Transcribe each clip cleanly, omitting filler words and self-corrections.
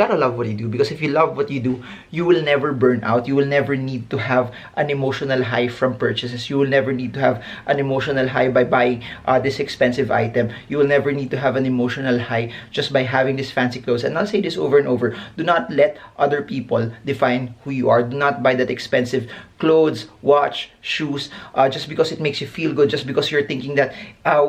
gotta love what you do, because if you love what you do, you will never burn out. You will never need to have an emotional high from purchases. You will never need to have an emotional high by buying this expensive item. You will never need to have an emotional high just by having this fancy clothes. And I'll say this over and over: do not let other people define who you are. Do not buy that expensive clothes, watch, shoes, just because it makes you feel good, just because you're thinking that,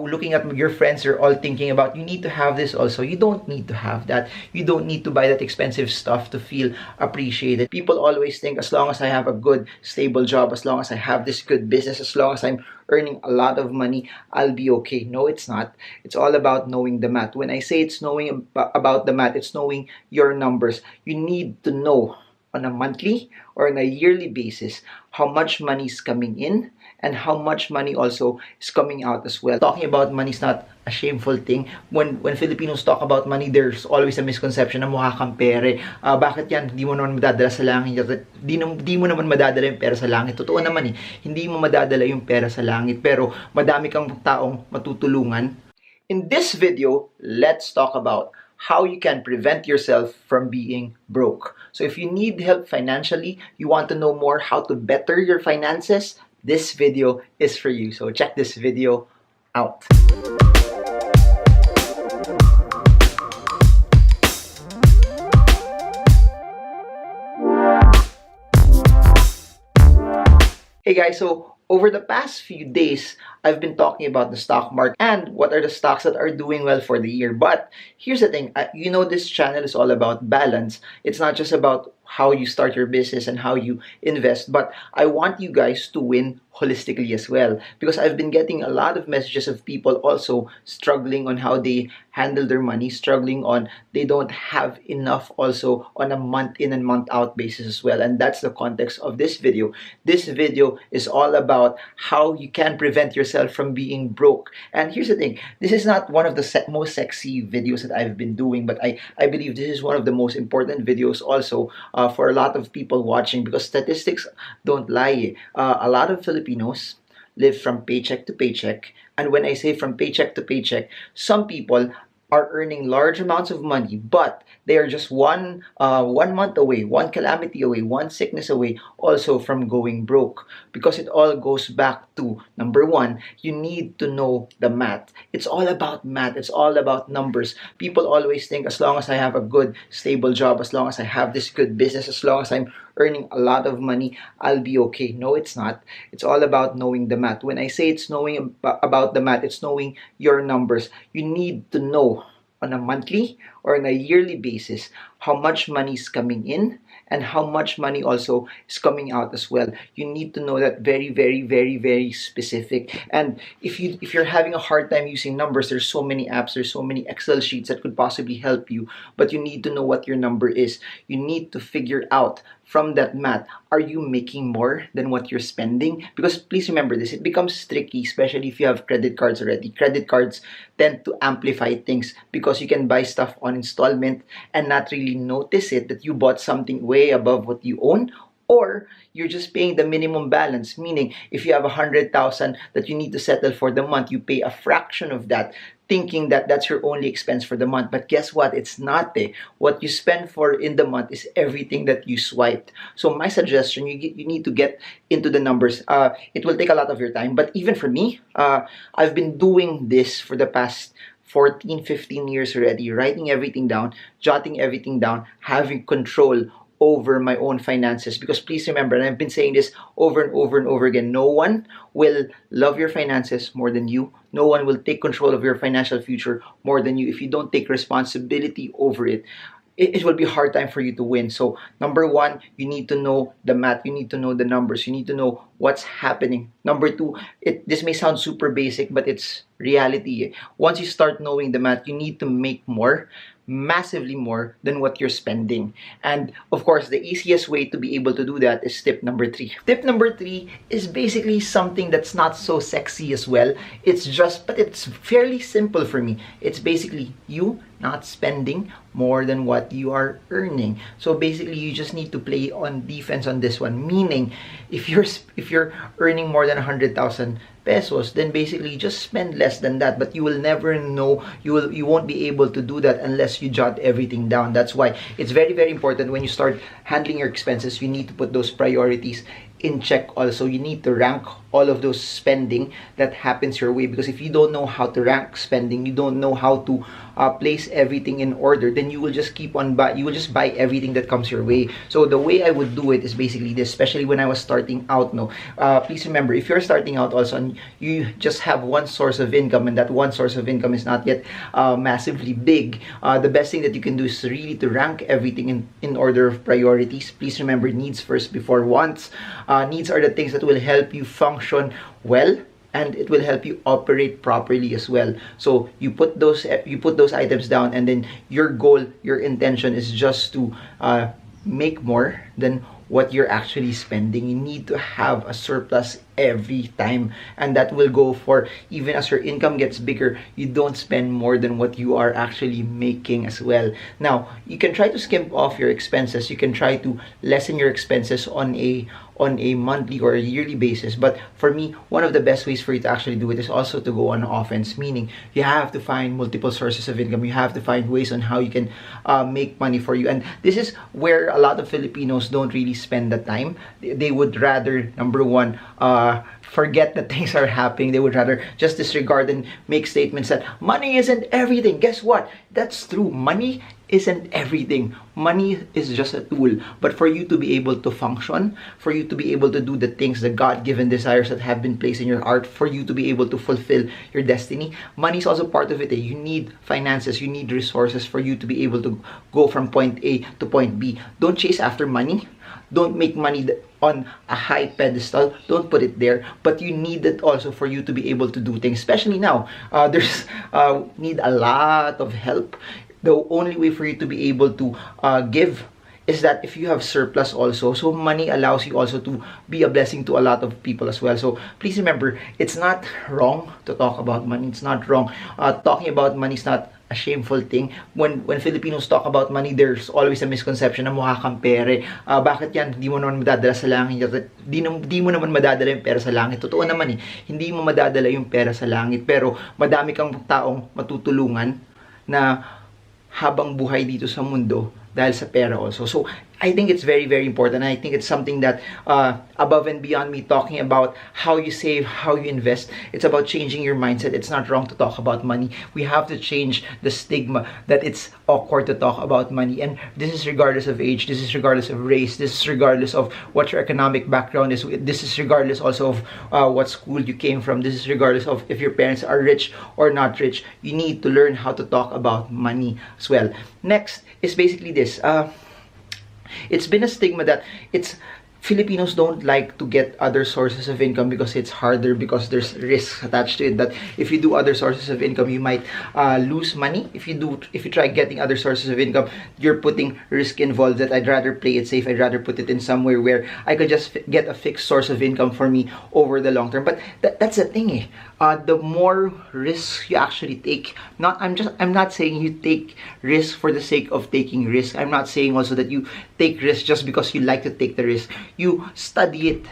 looking at your friends are all thinking about, you need to have this also. You don't need to have that. You don't need to buy that expensive stuff to feel appreciated. People always think, as long as I have a good, stable job, as long as I have this good business, as long as I'm earning a lot of money, I'll be okay. No, it's not. It's all about knowing the math. When I say it's knowing about the math, it's knowing your numbers. You need to know on a monthly or on a yearly basis how much money is coming in and how much money also is coming out as well. Talking about money is not a shameful thing. When Filipinos talk about money, there's always a misconception na mukha kang pere. Bakit yan? Di mo naman madadala sa langit. Di mo naman madadala yung pera sa langit. Totoo naman eh. Hindi mo madadala yung pera sa langit. Pero madami kang taong matutulungan. In this video, let's talk about how you can prevent yourself from being broke. So if you need help financially, you want to know more how to better your finances, this video is for you. So check this video out. Hey guys, so over the past few days, I've been talking about the stock market and what are the stocks that are doing well for the year. But here's the thing, you know, this channel is all about balance. It's not just about how you start your business and how you invest, but I want you guys to win holistically as well, because I've been getting a lot of messages of people also struggling on how they handle their money, struggling on they don't have enough also on a month in and month out basis as well. And that's the context of this video. This video is all about how you can prevent yourself from being broke. And here's the thing, this is not one of the most sexy videos that I've been doing, but I believe this is one of the most important videos also for a lot of people watching, because statistics don't lie. A lot of Filipinos live from paycheck to paycheck. And when I say from paycheck to paycheck, some people are earning large amounts of money, but they are just one month away, one calamity away, one sickness away also from going broke. Because it all goes back to, number one, you need to know the math. It's all about math. It's all about numbers. People always think, as long as I have a good, stable job, as long as I have this good business, as long as I'm earning a lot of money, I'll be okay. No, it's not. It's all about knowing the math. When I say it's knowing about the math, it's knowing your numbers. You need to know on a monthly or on a yearly basis how much money is coming in and how much money also is coming out as well. You need to know that very, very, very, very specific. And if you're having a hard time using numbers, there's so many apps, there's so many Excel sheets that could possibly help you, but you need to know what your number is. You need to figure out from that math, are you making more than what you're spending? Because please remember this, it becomes tricky, especially if you have credit cards already. Credit cards tend to amplify things because you can buy stuff on installment and not really notice it, that you bought something way above what you own, or you're just paying the minimum balance, meaning if you have 100,000 that you need to settle for the month, you pay a fraction of that, thinking that that's your only expense for the month. But guess what? It's not. What you spend for in the month is everything that you swiped. So my suggestion, you need to get into the numbers. It will take a lot of your time, but even for me, I've been doing this for the past 14, 15 years already, writing everything down, jotting everything down, having control over my own finances. Because please remember, and I've been saying this over and over and over again, no one will love your finances more than you. No one will take control of your financial future more than you if you don't take responsibility over it. It will be a hard time for you to win. So number one, you need to know the math. You need to know the numbers. You need to know what's happening. Number two, this may sound super basic, but it's reality. Once you start knowing the math, you need to make more, massively more than what you're spending. And of course, the easiest way to be able to do that is tip number three. Tip number three is basically something that's not so sexy as well. But it's fairly simple for me. It's basically you not spending more than what you are earning. So basically, you just need to play on defense on this one. Meaning, if if you're earning more than 100,000 pesos, then basically just spend less than that. But you will never know, you won't be able to do that unless you jot everything down. That's why it's very, very important when you start handling your expenses, you need to put those priorities in check. Also, you need to rank all of those spending that happens your way, because if you don't know how to rank spending, you don't know how to place everything in order, then you will just keep on you will just buy everything that comes your way. So the way I would do it is basically this, especially when I was starting out. No, please remember, if you're starting out also and you just have one source of income, and that one source of income is not yet massively big, the best thing that you can do is really to rank everything in order of priorities. Please remember, needs first before wants. Needs are the things that will help you function well, and it will help you operate properly as well. So you put those items down, and then your goal, your intention is just to make more than what you're actually spending. You need to have a surplus every time, and that will go for even as your income gets bigger, you don't spend more than what you are actually making as well. Now, you can try to skimp off your expenses, you can try to lessen your expenses on a monthly or a yearly basis. But for me, one of the best ways for you to actually do it is also to go on offense, meaning you have to find multiple sources of income. You have to find ways on how you can make money for you. And this is where a lot of Filipinos don't really spend the time. They would rather, number one, forget that things are happening. They would rather just disregard and make statements that money isn't everything. Guess what? That's true. Money isn't everything. Money is just a tool. But for you to be able to function, for you to be able to do the things, the God-given desires that have been placed in your heart, for you to be able to fulfill your destiny, money is also part of it. You need finances, you need resources for you to be able to go from point A to point B. Don't chase after money. Don't make money on a high pedestal. Don't put it there. But you need it also for you to be able to do things. Especially now, there's need a lot of help. The only way for you to be able to give is that if you have surplus also. So money allows you also to be a blessing to a lot of people as well. So please remember, it's not wrong to talk about money. It's not wrong. Talking about money is not a shameful thing. When Filipinos talk about money, there's always a misconception na mukha kang pere. Bakit yan? Di mo naman madadala sa langit. Di mo naman madadala yung pera sa langit. Totoo naman eh. Hindi mo madadala yung pera sa langit. Pero madami kang taong matutulungan na habang buhay dito sa mundo dahil sa pera also. So I think it's very, very important. I think it's something that above and beyond me talking about how you save, how you invest, it's about changing your mindset. It's not wrong to talk about money. We have to change the stigma that it's awkward to talk about money. And this is regardless of age, this is regardless of race, this is regardless of what your economic background is, this is regardless also of what school you came from, this is regardless of if your parents are rich or not rich. You need to learn how to talk about money as well. Next is basically this. It's been a stigma that Filipinos don't like to get other sources of income because it's harder, because there's risks attached to it. That if you do other sources of income, you might lose money. If you try getting other sources of income, you're putting risk involved. That I'd rather play it safe. I'd rather put it in somewhere where I could just get a fixed source of income for me over the long term. But that's the thing, eh. The more risks you actually take, I'm not saying you take risks for the sake of taking risks. I'm not saying also that you take risks just because you like to take the risk. You study it,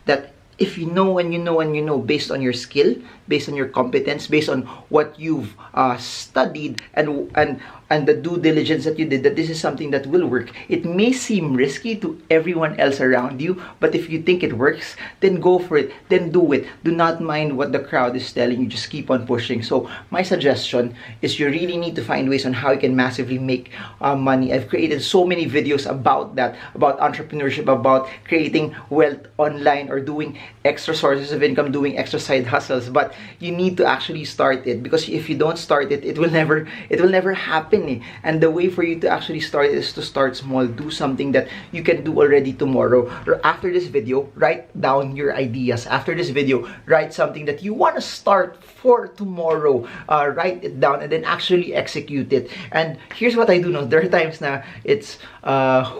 that if you know and you know and you know, based on your skill, based on your competence, based on what you've studied and the due diligence that you did, that this is something that will work. It may seem risky to everyone else around you, but if you think it works, then go for it, then do it. Do not mind what the crowd is telling you, just keep on pushing. So my suggestion is you really need to find ways on how you can massively make money. I've created so many videos about that, about entrepreneurship, about creating wealth online or doing extra sources of income, doing extra side hustles. But you need to actually start it, because if you don't start it, it will never happen. And the way for you to actually start is to start small. Do something that you can do already tomorrow. Or after this video, write down your ideas. After this video, write something that you want to start for tomorrow. Write it down and then actually execute it. And here's what I do know. There are times na it's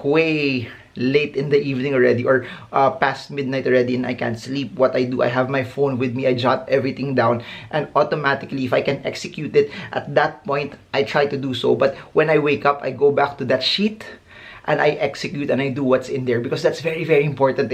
way late in the evening already, or past midnight already, and I can't sleep. What I do, I have my phone with me, I jot everything down, and automatically, if I can execute it at that point, I try to do so. But when I wake up, I go back to that sheet and I execute and I do what's in there, because that's very, very important.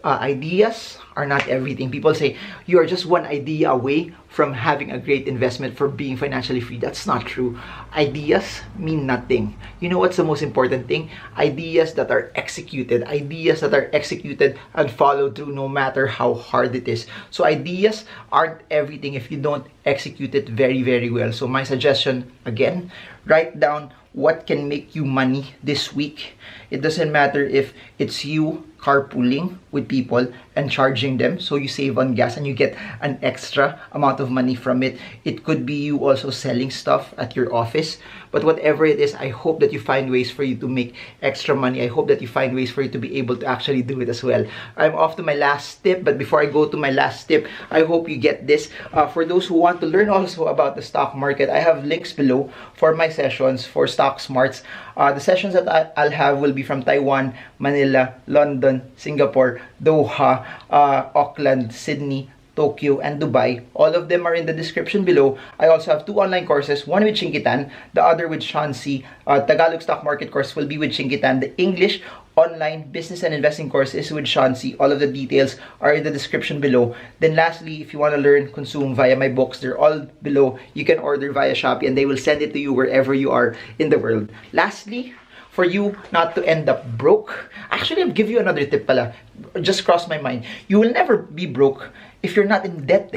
ideas are not everything. People say you are just one idea away from having a great investment for being financially free. That's not true. Ideas mean nothing. You know what's the most important thing? Ideas that are executed. Ideas that are executed and followed through no matter how hard it is. So ideas aren't everything if you don't execute it very, very well. So my suggestion, again, write down what can make you money this week. It doesn't matter if it's you carpooling with people and charging them so you save on gas and you get an extra amount of money from it. It could be you also selling stuff at your office. But whatever it is, I hope that you find ways for you to make extra money. I hope that you find ways for you to be able to actually do it as well. I'm off to my last tip, but before I go to my last tip, I hope you get this. For those who want to learn also about the stock market, I have links below for my sessions for Stock Smarts. The sessions that I'll have will be from Taiwan, Manila, London, Singapore, Doha, Auckland, Sydney, Tokyo, and Dubai. All of them are in the description below. I also have 2 online courses, one with Chingitan, the other with Shansi. Tagalog stock market course will be with Chingitan. The English online business and investing course is with Shansi. All of the details are in the description below. Then lastly, if you want to learn, consume via my books, they're all below. You can order via Shopee and they will send it to you wherever you are in the world. Lastly, for you not to end up broke, actually I'll give you another tip pala. Just crossed my mind. You will never be broke if you're not in debt.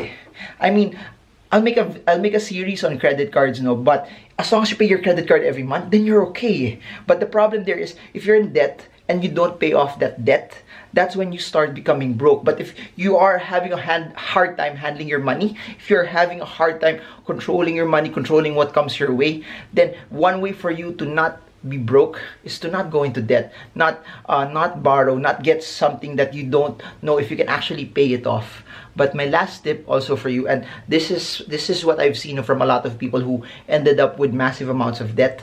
I mean, I'll make a series on credit cards, no, but as long as you pay your credit card every month, then you're okay. But the problem there is if you're in debt and you don't pay off that debt, that's when you start becoming broke. But if you are having a hard time handling your money, if you're having a hard time controlling your money, controlling what comes your way, then one way for you to not be broke is to not go into debt, not borrow, not get something that you don't know if you can actually pay it off. But my last tip also for you, and this is what I've seen from a lot of people who ended up with massive amounts of debt,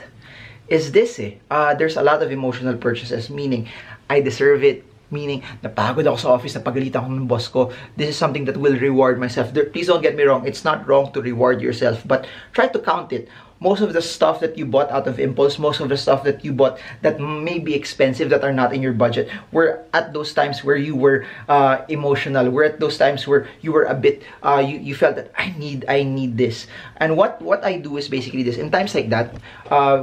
is this there's a lot of emotional purchases, meaning I deserve it, meaning napagod ako sa office, napagalitan ako ng boss ko. This is something that will reward myself. Please don't get me wrong, it's not wrong to reward yourself, but try to count it. Most of the stuff that you bought out of impulse, most of the stuff that you bought that may be expensive, that are not in your budget, were at those times where you were emotional, were at those times where you were a bit, you felt that I need this. And what I do is basically this. In times like that,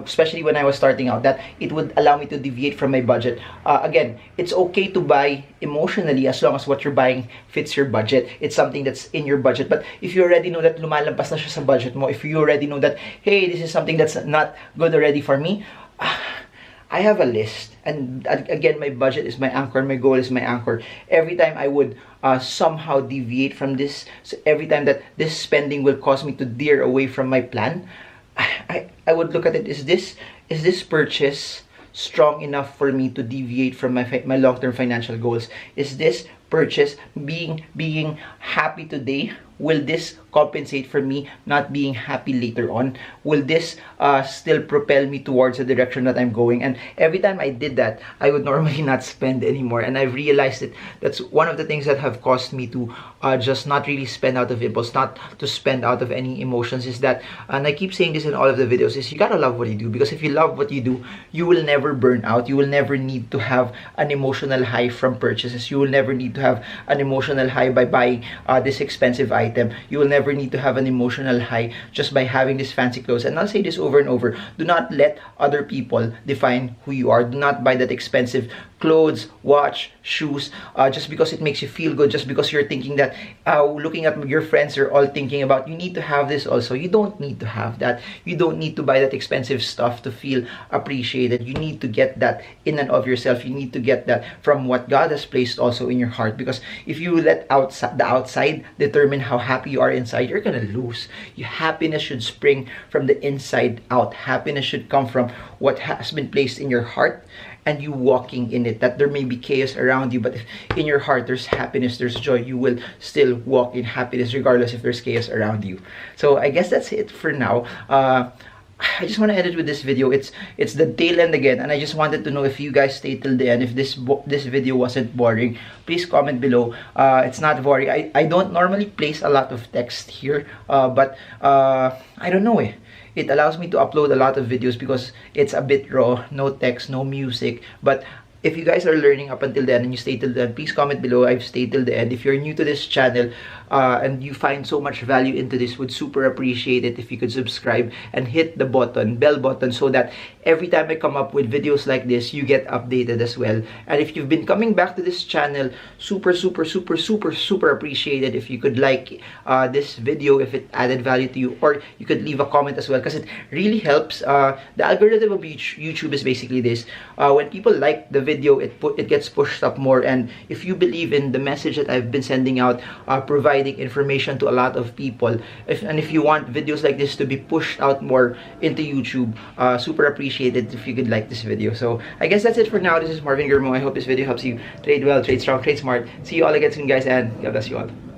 especially when I was starting out, that it would allow me to deviate from my budget. Again, it's okay to buy emotionally as long as what you're buying fits your budget. It's something that's in your budget. But if you already know that lumalampas na siya sa budget mo, if you already know that, hey, this is something that's not good already for me, I have a list. And again, my budget is my anchor, my goal is my anchor. Every time I would somehow deviate from this, so every time that this spending will cause me to veer away from my plan, I would look at it, is this purchase strong enough for me to deviate from my long-term financial goals? Is this purchase being happy today? Will this compensate for me not being happy later on? Will this still propel me towards the direction that I'm going? And every time I did that, I would normally not spend anymore. And I've realized that that's one of the things that have caused me to just not really spend out of impulse, not to spend out of any emotions, is that, and I keep saying this in all of the videos, is you gotta love what you do. Because if you love what you do, you will never burn out. You will never need to have an emotional high from purchases. You will never need to have an emotional high by buying this expensive item. You will never need to have an emotional high just by having this fancy clothes. And I'll say this over and over, do not let other people define who you are. Do not buy that expensive clothes, watch, shoes, just because it makes you feel good, just because you're thinking that, looking at your friends are all thinking about, you need to have this also. You don't need to have that. You don't need to buy that expensive stuff to feel appreciated. You need to get that in and of yourself. You need to get that from what God has placed also in your heart. Because if you let the outside determine how happy you are inside, you're gonna lose. Your happiness should spring from the inside out. Happiness should come from what has been placed in your heart and you walking in it. That there may be chaos around you, but if in your heart there's happiness, there's joy, you will still walk in happiness regardless if there's chaos around you. So I guess that's it for now. I just want to end it with this video. It's the tail end again, and I just wanted to know if you guys stayed till the end, if this video wasn't boring. Please comment below. It's not boring. I don't normally place a lot of text here, but I don't know. It allows me to upload a lot of videos because it's a bit raw, no text, no music, but If you guys are learning up until then and you stay till then, please comment below. I've stayed till the end. If you're new to this channel and you find so much value into this, would super appreciate it if you could subscribe and hit the bell button, so that every time I come up with videos like this, you get updated as well. And if you've been coming back to this channel, super appreciated if you could like this video if it added value to you, or you could leave a comment as well, because it really helps. The algorithm of YouTube is basically this: when people like the video, it gets pushed up more. And if you believe in the message that I've been sending out, providing information to a lot of people, if you want videos like this to be pushed out more into YouTube, super appreciated if you could like this video. So I guess that's it for now. This is Marvin Germo. I hope this video helps you trade well, trade strong, trade smart. See you all again soon, guys, and God bless you all.